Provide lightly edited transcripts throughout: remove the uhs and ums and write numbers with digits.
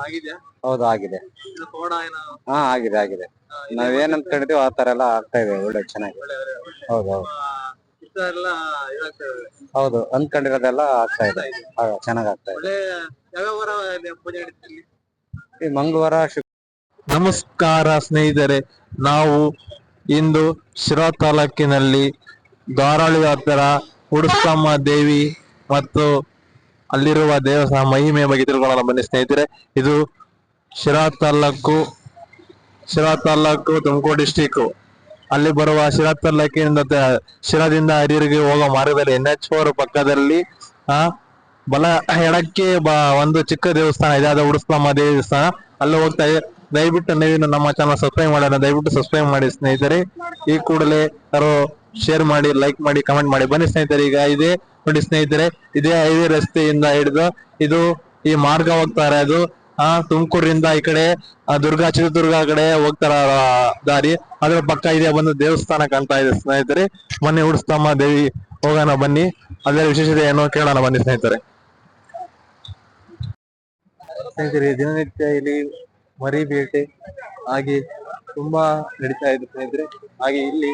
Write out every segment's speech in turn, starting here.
ಆಗಿದ್ಯಾ? ಹೌದು ಆಗಿದೆ. ಇದು ಕೋಣ ಏನೋ ಹಾ ಆಗಿದೆ ಆಗಿದೆ. ಇದೆ ನಾವೇನ್ ಒಂದಿಷ್ಟು ಅನ್ಕೊಂಡಿದೀವಿ ಆ ತರ ಎಲ್ಲ ಆಗ್ತಾ ಇದೆ. ಒಳ್ಳೆ ಚೆನ್ನಾಗಿ. ಒಳ್ಳೆ ಒಳ್ಳೆ ಹೌದು ನಿಮ್ಮ ಹೌದು ಇಷ್ಟ ಎಲ್ಲ ಇದಾಗ್ತಾ ಇದೆ. ಹೌದು ಅನ್ಕೊಂಡಿರೋದೆಲ್ಲ ಆಗ್ತಾ ಆಗ್ತಾ ಇದೆ. ಇದೆ. ಚೆನ್ನಾಗ್ ಆಗ್ತಾ ಇದೆ. ಒಳ್ಳೆ ಯಾವ್ಯಾವ ವಾರ ಪೂಜೆ ನಡೀತದೆ ಇಲ್ಲಿ? ಈ ಮಂಗಳವಾರ ನಮಸ್ಕಾರ ಸ್ನೇಹಿತರೆ, ನಾವು ಇಂದು ಶಿರಾ ತಾಲೂಕಿನಲ್ಲಿ ಧಾರಾಳಿ ಹತ್ತಿರ ಉಡುಸ್ತಮ್ಮ ದೇವಿ ಮತ್ತು ಅಲ್ಲಿರುವ ದೇವಸ್ಥಾನ ಮಹಿಮೆ ಬಗ್ಗೆ ತಿಳ್ಕೊಳ್ಳೋಣ ಬನ್ನಿ ಸ್ನೇಹಿತರೆ. ಇದು ಶಿರಾ ತಾಲೂಕು ತುಮಕೂರು ಡಿಸ್ಟಿಕ್ ಅಲ್ಲಿ ಬರುವ ಶಿರಾ ತಾಲೂಕಿನಿಂದ ಶಿರಾದಿಂದ ಹರಿಯೂರಿಗೆ ಹೋಗೋ ಮಾರ್ಗದಲ್ಲಿ NH4 ಪಕ್ಕದಲ್ಲಿ ಬಲ ಎಡಕ್ಕೆ ಒಂದು ಚಿಕ್ಕ ದೇವಸ್ಥಾನ ಇದೆ, ಅದು ಉಡುಸ್ತಮ್ಮ ದೇವಸ್ಥಾನ. ಅಲ್ಲಿ ಹೋಗ್ತಾ ಇದೆ. ದಯವಿಟ್ಟು ನೀವು ನಮ್ಮ ಚಾನಲ್ ಸಬ್ಸ್ಕ್ರೈಬ್ ಮಾಡೋಣ, ದಯವಿಟ್ಟು ಸಬ್ಸ್ಕ್ರೈಬ್ ಮಾಡಿ ಸ್ನೇಹಿತರೆ. ಈ ಕೂಡಲೇ ಯಾರು ಶೇರ್ ಮಾಡಿ, ಲೈಕ್ ಮಾಡಿ, ಕಮೆಂಟ್ ಮಾಡಿ. ಬನ್ನಿ ಸ್ನೇಹಿತರೆ, ಈಗ ಇದೆ ನೋಡಿ ಸ್ನೇಹಿತರೆ, ಇದೇ ಹೈವೇ ರಸ್ತೆಯಿಂದ ಹಿಡಿದು ಇದು ಈ ಮಾರ್ಗ ಹೋಗ್ತಾ ಇರೋದು ತುಮಕೂರಿಂದ ಈ ಕಡೆ ಚಿತ್ರದುರ್ಗ ಕಡೆ ಹೋಗ್ತಾರ ದಾರಿ. ಅದ್ರ ಪಕ್ಕ ಇದೆ ಒಂದು ದೇವಸ್ಥಾನ ಕಾಣ್ತಾ ಇದೆ ಸ್ನೇಹಿತರೆ. ಬನ್ನಿ ಉಡುಸ್ತಮ್ಮ ದೇವಿ ಹೋಗೋಣ ಬನ್ನಿ, ಅದರ ವಿಶೇಷತೆ ಏನೋ ಕೇಳೋಣ ಬನ್ನಿ ಸ್ನೇಹಿತರೆ. ಸ್ನೇಹಿತರೆ, ದಿನನಿತ್ಯ ಇಲ್ಲಿ ಮರಿ ಬೇಟೆ ಹಾಗೆ ತುಂಬಾ ನಡೀತಾ ಇದೆ ಸ್ನೇಹಿತರೆ. ಹಾಗೆ ಇಲ್ಲಿ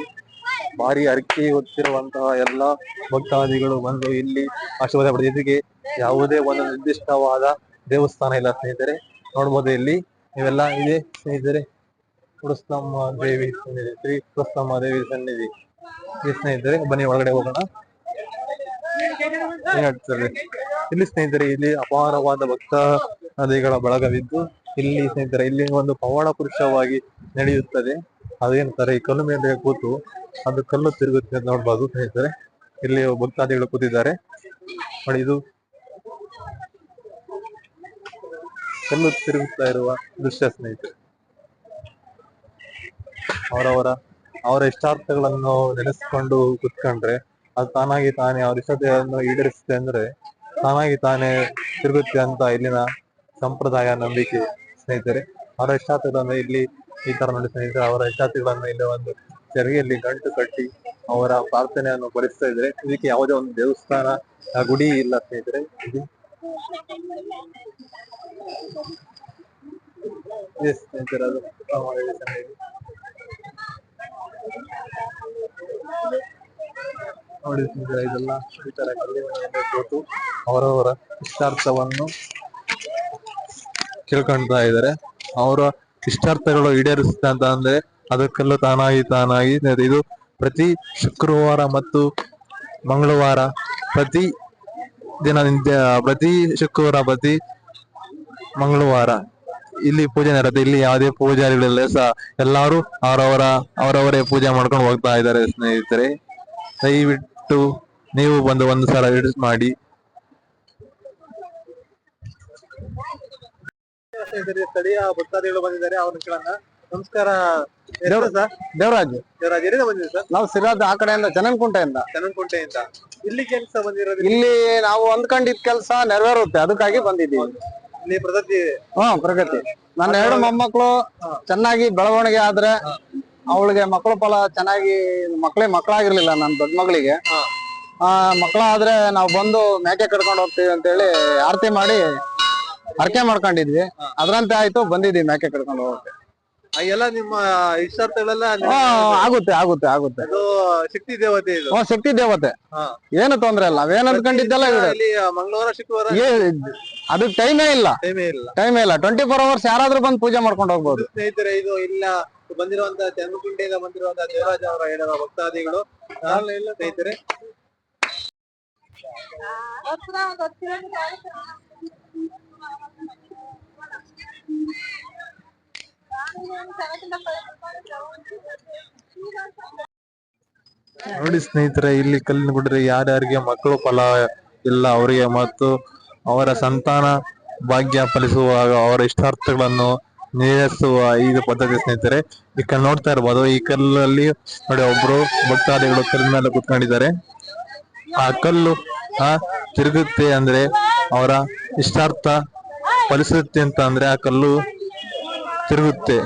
ಭಾರಿ ಹರಕೆ ಹೊತ್ತಿರುವಂತಹ ಎಲ್ಲಾ ಭಕ್ತಾದಿಗಳು ಬಂದು ಇಲ್ಲಿ ಆಶೀರ್ವಾದ ಪಡೆದಿದ್ದಕ್ಕೆ ಯಾವುದೇ ಒಂದು ನಿರ್ದಿಷ್ಟವಾದ ದೇವಸ್ಥಾನ ಇಲ್ಲ ಸ್ನೇಹಿತರೆ. ನೋಡ್ಬೋದು ಇಲ್ಲಿ ಇವೆಲ್ಲ ಇದೆ ಸ್ನೇಹಿತರೆ. ಉಡುಸ್ತಮ್ಮ ದೇವಿ ಸನ್ನಿಧಿ, ಶ್ರೀ ಉಡುಸ್ತಮ್ಮ ದೇವಿ ಸನ್ನಿಧಿ ಈ ಸ್ನೇಹಿತರೆ. ಬನ್ನಿ ಒಳಗಡೆ ಹೋಗೋಣ. ಇಲ್ಲಿ ಸ್ನೇಹಿತರೆ, ಇಲ್ಲಿ ಅಪಾರವಾದ ಭಕ್ತಾದಿಗಳ ಬಳಗವಿದ್ದು ಇಲ್ಲಿ ಸ್ನೇಹಿತರೆ ಇಲ್ಲಿ ಒಂದು ಪವಾಡ ಪುರುಷವಾಗಿ ನಡೆಯುತ್ತದೆ. ಅದೇನಂತಾರೆ, ಈ ಕಲ್ಲು ಮೇಲೆ ಕೂತು ಅದು ಕಲ್ಲು ತಿರುಗುತ್ತೆ ಅಂತ ನೋಡ್ಬೋದು ಸ್ನೇಹಿತರೆ. ಇಲ್ಲಿ ಭಕ್ತಾದಿಗಳು ಕೂತಿದ್ದಾರೆ ನೋಡಿ. ಇದು ಕಲ್ಲು ತಿರುಗುತ್ತಾ ಇರುವ ದೃಶ್ಯ ಸ್ನೇಹಿತರೆ. ಅವರ ಇಷ್ಟಾರ್ಥಗಳನ್ನು ನೆನೆಸ್ಕೊಂಡು ಕುತ್ಕೊಂಡ್ರೆ ಅದು ತಾನಾಗಿ ತಾನೇ ಅವ್ರ ಇಷ್ಟತೆಯನ್ನು ಈಡೇರಿಸುತ್ತೆ, ಅಂದ್ರೆ ತಾನಾಗಿ ತಾನೇ ತಿರುಗುತ್ತೆ ಅಂತ ಇಲ್ಲಿನ ಸಂಪ್ರದಾಯ ನಂಬಿಕೆ ಸ್ನೇಹಿತರೆ. ಅವರ ಇಷ್ಟಾರ್ಥಗಳನ್ನು ಇಲ್ಲಿ ಈ ತರ ನೋಡಿ ಸ್ನೇಹಿತರೆ, ಅವರ ಇಷ್ಟಾರ್ಥಗಳನ್ನು ಇಲ್ಲಿ ಒಂದು ಚರಿಗೆಯಲ್ಲಿ ಗಂಟು ಕಟ್ಟಿ ಅವರ ಪ್ರಾರ್ಥನೆಯನ್ನು ಫಲಿಸ್ತಾ ಇದ್ರೆ. ಇದಕ್ಕೆ ಯಾವುದೇ ಒಂದು ದೇವಸ್ಥಾನ ಗುಡಿ ಇಲ್ಲ ಸ್ನೇಹಿತರೆ. ಇದು ಸ್ನೇಹಿತರೆ, ಅದು ನೋಡಿ ಸ್ನೇಹಿತರೆ, ಇದೆಲ್ಲ ಈ ತರ ಕಲ್ಲಿನ ಮೇಲೆ ಕೂತು ಅವರವರ ಇಷ್ಟಾರ್ಥವನ್ನು ಕೇಳ್ಕೊಳ್ತಾ ಇದ್ದಾರೆ. ಅವರ ಇಷ್ಟಾರ್ಥಗಳು ಈಡೇರಿಸುತ್ತೆ ಅಂತ ಅಂದ್ರೆ ಅದಕ್ಕೆಲ್ಲ ತಾನಾಗಿ ಇದು ಪ್ರತಿ ಶುಕ್ರವಾರ ಮತ್ತು ಮಂಗಳವಾರ ಪ್ರತಿ ಶುಕ್ರವಾರ ಪ್ರತಿ ಮಂಗಳವಾರ ಇಲ್ಲಿ ಪೂಜೆ ನಡೆಯುತ್ತೆ. ಇಲ್ಲಿ ಯಾವುದೇ ಪೂಜಾರಿಗಳಿಲ್ಲ ಸಹ ಎಲ್ಲಾರು ಅವರವರೇ ಪೂಜೆ ಮಾಡ್ಕೊಂಡು ಹೋಗ್ತಾ ಇದ್ದಾರೆ ಸ್ನೇಹಿತರೆ. ದಯವಿಟ್ಟು ನೀವು ಬಂದು ಒಂದು ಸಲ ವಿಸಿಟ್ ಮಾಡಿ. ಸ್ಥಳೀಯ ಭಕ್ತಾದಿಗಳು ಬಂದಿದ್ದಾರೆ, ಅವ್ರನ್ನ ಕೇಳೋಣ. ನಮಸ್ಕಾರ. ದೇವರಾಜ್ ಎಲ್ಲಿಂದ ಬಂದಿದೆ ಸರ್? ನಾವು ಸಿರಾದ ಆ ಕಡೆಯಿಂದ ಜನನ್ಕುಂಟೆಯಿಂದ. ಇಲ್ಲಿ ಕೆಲಸ ಬಂದಿರೋದು? ಇಲ್ಲಿ ನಾವು ಅಂದ್ಕೊಂಡಿದ್ ಕೆಲಸ ನೆರವೇರುತ್ತೆ, ಅದಕ್ಕಾಗಿ ಬಂದಿದ್ದೀವಿ. ಇಲ್ಲಿ ಪ್ರಗತಿ ನನ್ನ 2 ಮೊಮ್ಮಕ್ಳು ಚೆನ್ನಾಗಿ ಬೆಳವಣಿಗೆ ಆದ್ರೆ ಅವಳಿಗೆ ಮಕ್ಕಳು ಫಲ ಚೆನ್ನಾಗಿ ಮಕ್ಕಳಾಗಿರ್ಲಿಲ್ಲ ನನ್ನ ದೊಡ್ಡ ಮಗಳಿಗೆ. ಮಕ್ಕಳಾದ್ರೆ ನಾವು ಬಂದು ಮೇಕೆ ಕಟ್ಕೊಂಡು ಹೋಗ್ತೀವಿ ಅಂತ ಹೇಳಿ ಆರತಿ ಮಾಡಿ ಹರಕೆ ಮಾಡ್ಕೊಂಡಿದ್ವಿ. ಅದ್ರಂತೆ ಆಯ್ತು, ಬಂದಿದ್ವಿ ಮೇಕೆ ಕಟ್ಕೊಂಡು ಹೋಗಕ್ಕೆ. ಎಲ್ಲ ನಿಮ್ಮ ಇಷ್ಟಾರ್ಥಗಳೆಲ್ಲ ಆಗುತ್ತೆ. ಅದು ಶಕ್ತಿ ದೇವತೆ ಇದು. ಶಕ್ತಿ ದೇವತೆ, ಏನು ತೊಂದ್ರೆ ಇಲ್ಲ. ನಾವೇನ್ ಅಂದ್ಕೊಂಡಿದ್ದೆಲ್ಲ ಮಂಗಳವಾರ ಶುಕ್ರವಾರ ಅದಕ್ಕೆ ಟೈಮೇ ಇಲ್ಲ 24 hours ಯಾರಾದ್ರೂ ಬಂದು ಪೂಜೆ ಮಾಡ್ಕೊಂಡು ಹೋಗ್ಬೋದು ಸ್ನೇಹಿತರೆ. ಇದು ಇಲ್ಲ ಬಂದಿರುವಂತಹ ಜನಕುಂಟೆಯಿಂದ ಬಂದಿರುವಂತಹ ದೇವರಾಜ್ ಅವರ ಹೇಳಿದ ಭಕ್ತಾದಿಗಳು ಸ್ನೇಹಿತರೆ. ನೋಡಿ ಸ್ನೇಹಿತರೆ, ಇಲ್ಲಿ ಕಲ್ಲಿನ ಗುಡ್ರೆ ಯಾರ್ಯಾರಿಗೆ ಮಕ್ಕಳು ಫಲ ಇಲ್ಲ ಅವರಿಗೆ ಮತ್ತು ಅವರ ಸಂತಾನ ಭಾಗ್ಯ ಫಲಿಸುವಾಗ ಅವರ ಇಷ್ಟಾರ್ಥಗಳನ್ನು ನೆರವೇರಿಸುವ ಇದು ಪದ್ಧತಿ ಸ್ನೇಹಿತರೆ. ಈ ಕಲ್ಲು ನೋಡ್ತಾ ಇರ್ಬೋದು. ಈ ಕಲ್ಲಲ್ಲಿ ನೋಡಿ ಒಬ್ರು ಭಕ್ತಾದಿಗಳು ಕಲ್ಲಿನ ಮೇಲೆ ಕುತ್ಕೊಂಡಿದ್ದಾರೆ. ಆ ಕಲ್ಲು ತಿರುಗುತ್ತೆ ಅಂದ್ರೆ ಅವರ ಇಷ್ಟಾರ್ಥ ಫಲಿಸುತ್ತೆ ಅಂತ ಅಂದ್ರೆ ಆ ಕಲ್ಲು ತಿರುಗುತ್ತೆ.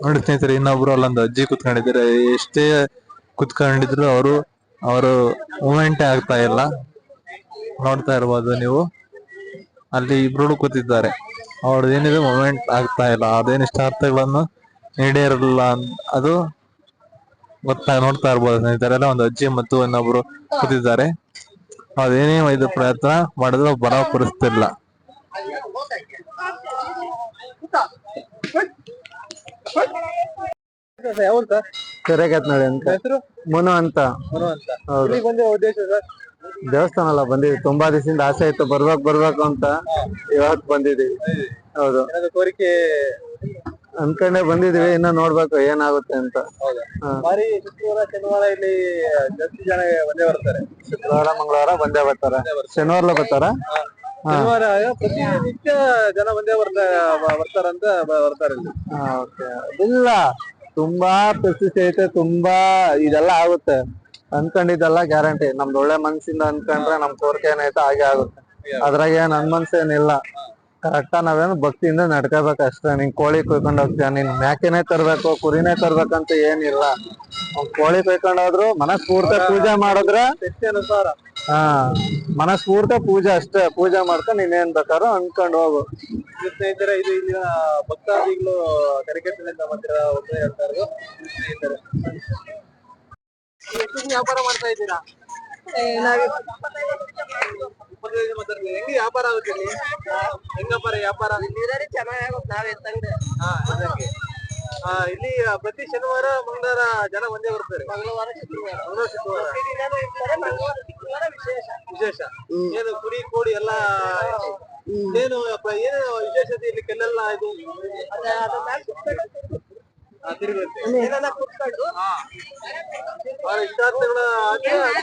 ನೋಡಿ ಸ್ನೇಹಿತರೆ, ಇನ್ನೊಬ್ರು ಅಲ್ಲೊಂದು ಅಜ್ಜಿ ಕುತ್ಕೊಂಡಿದ್ದಾರೆ. ಎಷ್ಟೇ ಕುತ್ಕೊಂಡಿದ್ರು ಅವರು ಮೂಮೆಂಟ್ ಆಗ್ತಾ ಇಲ್ಲ. ನೋಡ್ತಾ ಇರ್ಬೋದು ನೀವು, ಅಲ್ಲಿ ಇಬ್ರು ಕೂತಿದ್ದಾರೆ. ಅವ್ರದ್ದು ಏನಿದೆ ಮೂಮೆಂಟ್ ಆಗ್ತಾ ಇಲ್ಲ. ಅದೇನು ಇಷ್ಟಾರ್ಥಗಳನ್ನು ಈಡೇರಲ್ಲ ಅದು ನೋಡ್ತಾ ಇರ್ಬೋದು ಸ್ನೇಹಿತರೆಲ್ಲ. ಒಂದು ಅಜ್ಜಿ ಮತ್ತು ಇನ್ನೊಬ್ರು ಕೂತಿದ್ದಾರೆ. ಅದೇನೇ ಇದು ಪ್ರಯತ್ನ ಮಾಡಿದ್ರು ಬರಪಡಿಸ್ತಿಲ್ಲ. ಯಾವಂತ ಕೆರೆಗತ್ನಳ್ಳಿ ಅಂತ. ಹೆಸರು ಮುನು ಅಂತ. ಅಂತ. ಹೌದು. ಇಲ್ಲಿಗೆ ಬಂದ ಉದ್ದೇಶ ಸರ್? ದೇವಸ್ಥಾನ ಎಲ್ಲ ಬಂದಿದ್ವಿ, ತುಂಬಾ ದಿವಸದಿಂದ ಆಸೆ ಇತ್ತು ಬರ್ಬೇಕು ಅಂತ. ಇವತ್ತು ಬಂದಿದೀವಿ. ಹೌದು, ಏನಾದ್ರು ಕೋರಿಕೆ? ಅನ್ಕೊಂಡೆ ಬಂದಿದೀವಿ, ಇನ್ನ ನೋಡ್ಬೇಕು ಏನಾಗುತ್ತೆ ಅಂತ. ಬಾರಿ ಶುಕ್ರವಾರ ಶನಿವಾರ ಇಲ್ಲಿ ಜಾಸ್ತಿ ಜನ ಬಂದೇ ಬರ್ತಾರೆ. ಶುಕ್ರವಾರ ಮಂಗಳವಾರ ಬಂದೇ ಬರ್ತಾರ, ಶನಿವಾರ ಬರ್ತಾರ. ಶನಿವಾರ ಪ್ರತಿ ನಿತ್ಯ ಜನ ಬಂದೇ ಬರ್ತಾರಂತ ಬರ್ತಾರೆ ಇಲ್ಲಿ. ಇಲ್ಲ, ತುಂಬಾ ಪ್ರಶಸ್ತಿ ಐತೆ, ತುಂಬಾ ಇದೆಲ್ಲ ಆಗುತ್ತೆ. ಅನ್ಕೊಂಡಿದ್ದೆಲ್ಲ ಗ್ಯಾರಂಟಿ. ನಮ್ದು ಒಳ್ಳೆ ಮನ್ಸಿಂದ ಅನ್ಕೊಂಡ್ರೆ ನಮ್ ಕೋರಿಕೆ ಏನೈತೆ ಹಾಗೆ ಆಗುತ್ತೆ. ಅದ್ರಾಗ ಏನ್ ನನ್ ಮನ್ಸೇನಿಲ್ಲ. ಕರೆಕ್ಟಾ ನಾವೇನು ಭಕ್ತಿಯಿಂದ ನಡ್ಕೋಬೇಕು ಅಷ್ಟೇ. ನೀನ್ ಕೋಳಿ ಕುಯ್ಕೊಂಡ್ ಹೋಗ್ತೀಯ, ನೀನ್ ಮ್ಯಾಕೆನೇ ತರ್ಬೇಕು ಕುರಿನೇ ತರ್ಬೇಕಂತ ಏನಿಲ್ಲ. ಕೋಳಿ ಕುಯ್ಕೊಂಡೋದ್ರು ಮನಸ್ಫೂರ್ತಿ ಪೂಜೆ ಮಾಡಿದ್ರೆ ಅನುಸಾರ ಮನಸ್ಫೂರ್ತಿ ಪೂಜೆ ಅಷ್ಟೇ. ಪೂಜೆ ಮಾಡ್ಕೊಂಡು ನೀನೇನ್ ಬೇಕಾದ್ರೂ ಅನ್ಕೊಂಡ್ ಹೋಗು. ಸ್ನೇಹಿತರೆ, ಇದು ಇಲ್ಲಿನ ಭಕ್ತಾದಿಗಳು ಕರಿಕಟ್ಟಿನಿಂದ ಬಂದಿರೋ ಒಂದು ಹೇಳ್ತಾ ಇರೋದು. ಸ್ನೇಹಿತರೆ, ಎಷ್ಟು ವ್ಯಾಪಾರ ಮಾಡ್ತಾ ಇದ್ದೀರಾ? ಹೆಂಗೆ ವ್ಯಾಪಾರ ಆಗುತ್ತೆ ಇಲ್ಲಿ? ಹೆಂಗಪ್ಪಾರ ವ್ಯಾಪಾರ? ಚೆನ್ನಾಗುತ್ತೆ, ನಾವ್ ಎತ್ತಂಗೆ. ಇಲ್ಲಿ ಪ್ರತಿ ಶನಿವಾರ ಮಂಗಳವಾರ ಜನ ಒಂದೇ ಬರ್ತಾರೆ. ಮಂಗಳವಾರ ಶುಕ್ರವಾರ ವಿಶೇಷ ಏನು ಕುರಿ ಕೋಳಿ ಎಲ್ಲ ಏನು ವಿಶೇಷತೆ ಇಲ್ಲಿ ಕೆಲ್ಲೆಲ್ಲ ಇದು ತಿರುಗುತ್ತೆ. ಇಷ್ಟಾರ್ಥಗಳ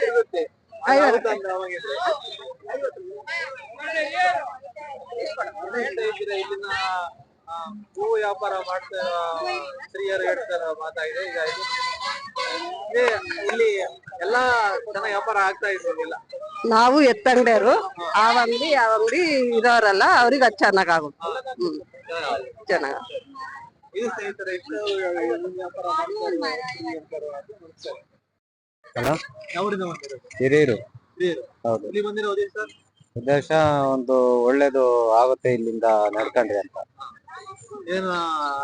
ತಿರುಗುತ್ತೆ. ಇಲ್ಲಿನ ಹೂವು ವ್ಯಾಪಾರ ಮಾಡ್ತಾ ಸ್ತ್ರೀಯರು ಹೇಳ್ತಾರ ಮಾತಾಗಿದೆ. ಈಗ ಇಲ್ಲಿ ಎಲ್ಲಾ ಚೆನ್ನಾಗಿ ವ್ಯಾಪಾರ ಆಗ್ತಾ ಇರ್ಲಿಲ್ಲ. ನಾವು ಎತ್ತಂಗಡಿಯರು, ಆ ಅಂಗಡಿ ಇರೋರಲ್ಲ, ಅವ್ರಿಗೆ ಅದು ಚೆನ್ನಾಗ್ ಆಗುತ್ತೆ. ಚೆನ್ನಾಗ ಇದು ಸ್ನೇಹಿತರೆ, ಇಷ್ಟು ವ್ಯಾಪಾರ ಹಿರಿಯರು. ಹೌದು. ಇಲ್ಲಿ ಬಂದಿರೋ ಉದ್ದೇಶ? ಉದ್ದೇಶ ಒಂದು ಒಳ್ಳೇದು ಆಗುತ್ತೆ ಇಲ್ಲಿಂದ ನಡ್ಕೊಂಡ್ರಿ ಅಂತ. ಏನು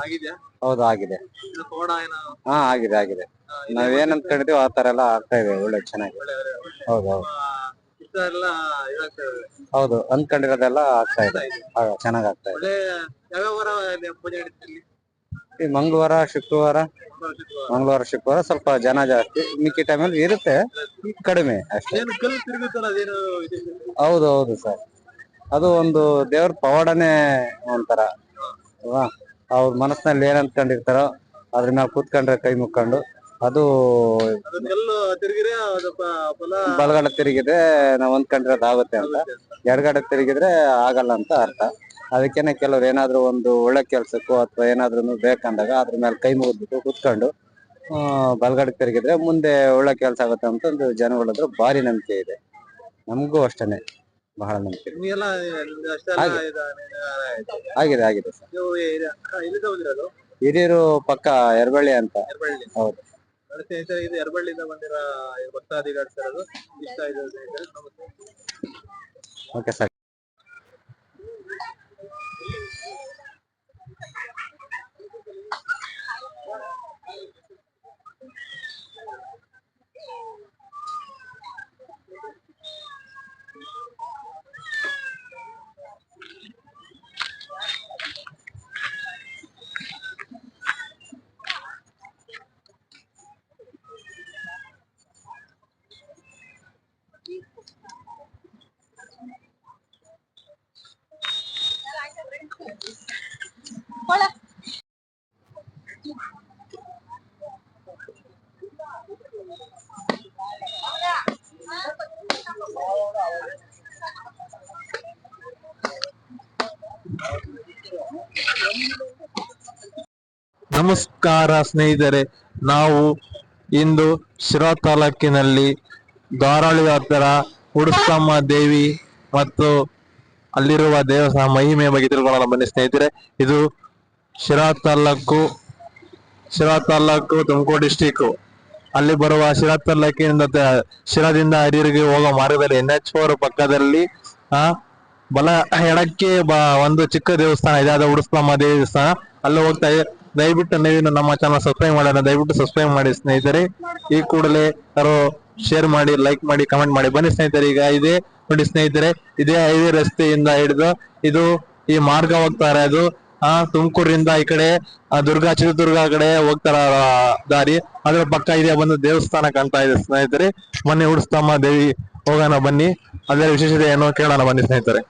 ಆಗಿದ್ಯಾ? ಹೌದು, ಆಗಿದೆ. ಕೋಡ ಏನೋ? ಆಗಿದೆ. ನಾವೇನ್ ಅನ್ಕೊಂಡಿದೀವಿ ಆ ತರ ಎಲ್ಲ ಆಗ್ತಾ ಇದೆ. ಒಳ್ಳೆ ಚೆನ್ನಾಗಿ. ಹೌದು. ಇಷ್ಟ ಎಲ್ಲ ಹೌದು, ಅನ್ಕೊಂಡಿರೋದೆಲ್ಲ ಆಗ್ತಾ ಇದೆ. ಚೆನ್ನಾಗ್ ಆಗ್ತಾ ಇದೆ. ಒಳ್ಳೆ ಯಾವ್ಯಾವ ವಾರ ಪೂಜೆ ನಡೀತಿಲ್ಲಿ? ಈ ಮಂಗಳವಾರ ಶುಕ್ರವಾರ ಸ್ವಲ್ಪ ಜನ ಜಾಸ್ತಿ. ಮಿಕ್ಕಿ ಟೈಮಲ್ಲಿ ಇರುತ್ತೆ, ಕಡಿಮೆ ಅಷ್ಟೇ. ಏನು ಕಲ್ಲು ತಿರುಗುತ್ತಲ್ಲ, ಅದೇನು ವಿಶೇಷ? ಹೌದು ಸರ್, ಅದು ಒಂದು ದೇವ್ರ ಪವಾಡನೆ ಒಂಥರ ಅಲ್ವಾ. ಅವ್ರ ಮನಸ್ಸಿನಲ್ಲಿ ಏನ್ ಅನ್ಕೊಂಡಿರ್ತಾರೋ ಅದ್ರ ಮೇಲೆ ಕೂತ್ಕೊಂಡ್ರೆ ಕೈ ಮುಕ್ಕೊಂಡು ಅದು ಕಲ್ಲು ತಿರುಗಿದ್ರೆ ಬಲಗಡೆ ತಿರುಗಿದ್ರೆ ನಾವ್ ಅಂದ್ಕೊಂಡಿರೋದು ಆಗುತ್ತೆ ಅಂತ, ಎಡಗಡೆ ತಿರುಗಿದ್ರೆ ಆಗಲ್ಲ ಅಂತ ಅರ್ಥ. ಅದಕ್ಕೇನೆ ಕೆಲವ್ರು ಏನಾದ್ರು ಒಂದು ಒಳ್ಳೆ ಕೆಲ್ಸಕ್ಕೂ ಅಥವಾ ಏನಾದ್ರು ಬೇಕಂದಾಗ ಅದ್ರ ಮೇಲೆ ಕೈ ಮುಗಿದ್ಬಿಟ್ಟು ಕೂತ್ಕೊಂಡು ಬಲಗಡೆ ತಿರುಗಿದ್ರೆ ಮುಂದೆ ಒಳ್ಳೆ ಕೆಲ್ಸ ಆಗುತ್ತೆ ಅಂತ ಒಂದು ಜನಗಳದ್ರ ಭಾರಿ ನಂಬಿಕೆ ಇದೆ. ನಮಗೂ ಅಷ್ಟೇನೆ ಬಹಳ ನಂಬಿಕೆ ಆಗಿದೆ ಸರ್. ಹಿರಿಯೂರು ಪಕ್ಕ ಎರಬಳ್ಳಿ ಅಂತ. ಹೌದು. ಇದು ಎರಬಳ್ಳಿಯಿಂದ ಬಂದಿರೋ ಭಕ್ತಾದಿಗಳು ಇಷ್ಟ ಇದೆ. Okay sir. ನಮಸ್ಕಾರ ಸ್ನೇಹಿತರೆ, ನಾವು ಇಂದು ಶಿರಾ ತಾಲೂಕಿನಲ್ಲಿ ಧಾರಾಳಿ ಹತ್ತಿರ ಉಡುಸ್ತಮ್ಮ ದೇವಿ ಮತ್ತು ಅಲ್ಲಿರುವ ದೇವಸ್ಥಾನ ಮಹಿಮೆಯ ಬಗ್ಗೆ ತಿಳ್ಕೊಳ್ಳೋಣ ಬನ್ನಿ ಸ್ನೇಹಿತರೆ. ಇದು ಶಿರಾ ತಾಲ್ಲೂಕು ತುಮಕೂರು ಡಿಸ್ಟಿಕ್ ಅಲ್ಲಿ ಬರುವ ಶಿರಾ ತಾಲ್ಲೂಕಿನಿಂದ ಶಿರಾದಿಂದ ಹರಿಯೂರಿಗೆ ಹೋಗೋ ಮಾರ್ಗದಲ್ಲಿ NH4 ಪಕ್ಕದಲ್ಲಿ ಬಲ ಎಡಕ್ಕೆ ಒಂದು ಚಿಕ್ಕ ದೇವಸ್ಥಾನ ಇದೆ, ಅದು ಉಡುಸ್ಲಮ್ಮ ದೇವಸ್ಥಾನ. ಅಲ್ಲಿ ಹೋಗ್ತಾ ಇದೆ. ದಯವಿಟ್ಟು ನೀವು ನಮ್ಮ ಚಾನಲ್ ಸಬ್ಸ್ಕ್ರೈಬ್ ಮಾಡೋಣ, ದಯವಿಟ್ಟು ಸಬ್ಸ್ಕ್ರೈಬ್ ಮಾಡಿ ಸ್ನೇಹಿತರೆ. ಈ ಕೂಡಲೇ ಯಾರೋ ಶೇರ್ ಮಾಡಿ, ಲೈಕ್ ಮಾಡಿ, ಕಮೆಂಟ್ ಮಾಡಿ. ಬನ್ನಿ ಸ್ನೇಹಿತರೆ, ಈಗ ಇದೆ ನೋಡಿ ಸ್ನೇಹಿತರೆ, ಇದೇ ಹೈವೇ ರಸ್ತೆಯಿಂದ ಹಿಡಿದು ಇದು ಈ ಮಾರ್ಗ ಹೋಗ್ತಾ ಇರೋದು ತುಮಕೂರಿಂದ ಈ ಕಡೆ ಚಿತ್ರದುರ್ಗ ಕಡೆ ಹೋಗ್ತಾರ ದಾರಿ. ಅದ್ರ ಪಕ್ಕ ಇದೆ ಒಂದು ದೇವಸ್ಥಾನ ಕಾಣ್ತಾ ಇದೆ ಸ್ನೇಹಿತರೆ. ಬನ್ನಿ ಉಡುಸ್ಲಮ್ಮ ದೇವಿ ಹೋಗೋಣ ಬನ್ನಿ, ಅದರ ವಿಶೇಷತೆ ಏನೋ ಕೇಳೋಣ ಬನ್ನಿ ಸ್ನೇಹಿತರೆ.